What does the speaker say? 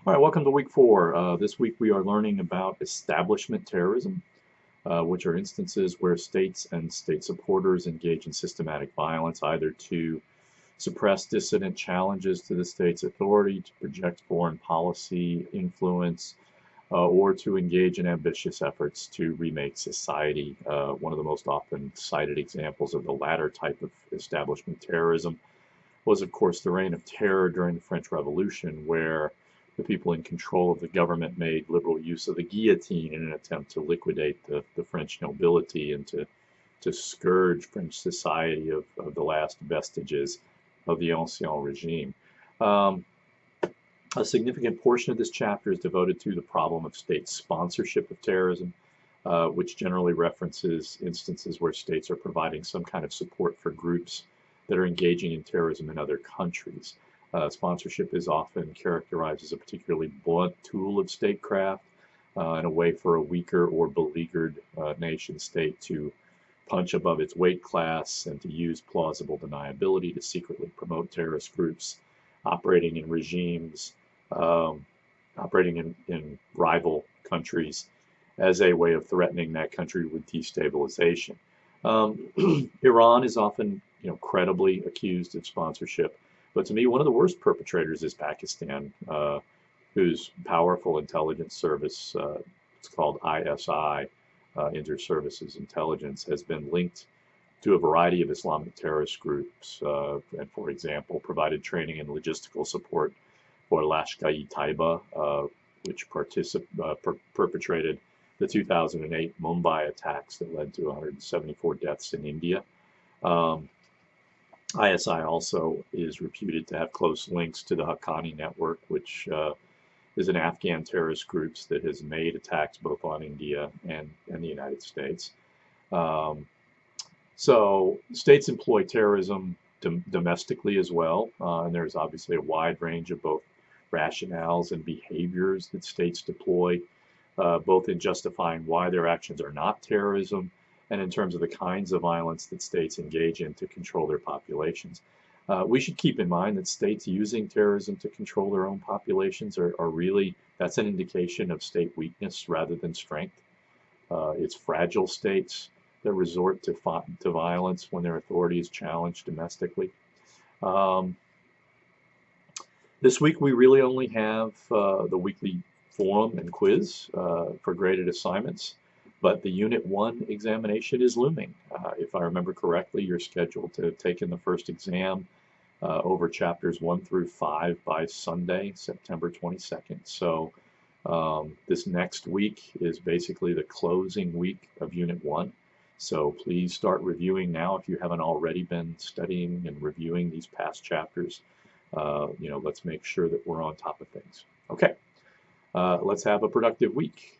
All right, welcome to week 4. This week we are learning about establishment terrorism, which are instances where states and state supporters engage in systematic violence, either to suppress dissident challenges to the state's authority, to project foreign policy influence, or to engage in ambitious efforts to remake society. One of the most often cited examples of the latter type of establishment terrorism was, of course, the reign of terror during the French Revolution, where the people in control of the government made liberal use of the guillotine in an attempt to liquidate the French nobility and to scourge French society of the last vestiges of the Ancien regime. A significant portion of this chapter is devoted to the problem of state sponsorship of terrorism, which generally references instances where states are providing some kind of support for groups that are engaging in terrorism in other countries. Sponsorship is often characterized as a particularly blunt tool of statecraft and a way for a weaker or beleaguered nation state to punch above its weight class and to use plausible deniability to secretly promote terrorist groups operating in regimes, operating in rival countries as a way of threatening that country with destabilization. Iran is often, credibly accused of sponsorship. But to me, one of the worst perpetrators is Pakistan, whose powerful intelligence service, it's called ISI, Inter-Services Intelligence, has been linked to a variety of Islamic terrorist groups, and, for example, provided training and logistical support for Lashkar-e-Taiba, which perpetrated the 2008 Mumbai attacks that led to 174 deaths in India. ISI also is reputed to have close links to the Haqqani network, which is an Afghan terrorist group that has made attacks both on India and the United States. So states employ terrorism domestically as well, and there's obviously a wide range of both rationales and behaviors that states deploy, both in justifying why their actions are not terrorism, and in terms of the kinds of violence that states engage in to control their populations. We should keep in mind that states using terrorism to control their own populations are really, that's an indication of state weakness rather than strength. It's fragile states that resort to violence when their authority is challenged domestically. This week we really only have the weekly forum and quiz for graded assignments. But the Unit 1 examination is looming. If I remember correctly, you're scheduled to take in the first exam over chapters 1 through 5 by Sunday, September 22nd. So this next week is basically the closing week of Unit 1. So please start reviewing now if you haven't already been studying and reviewing these past chapters. Let's make sure that we're on top of things. Okay, let's have a productive week.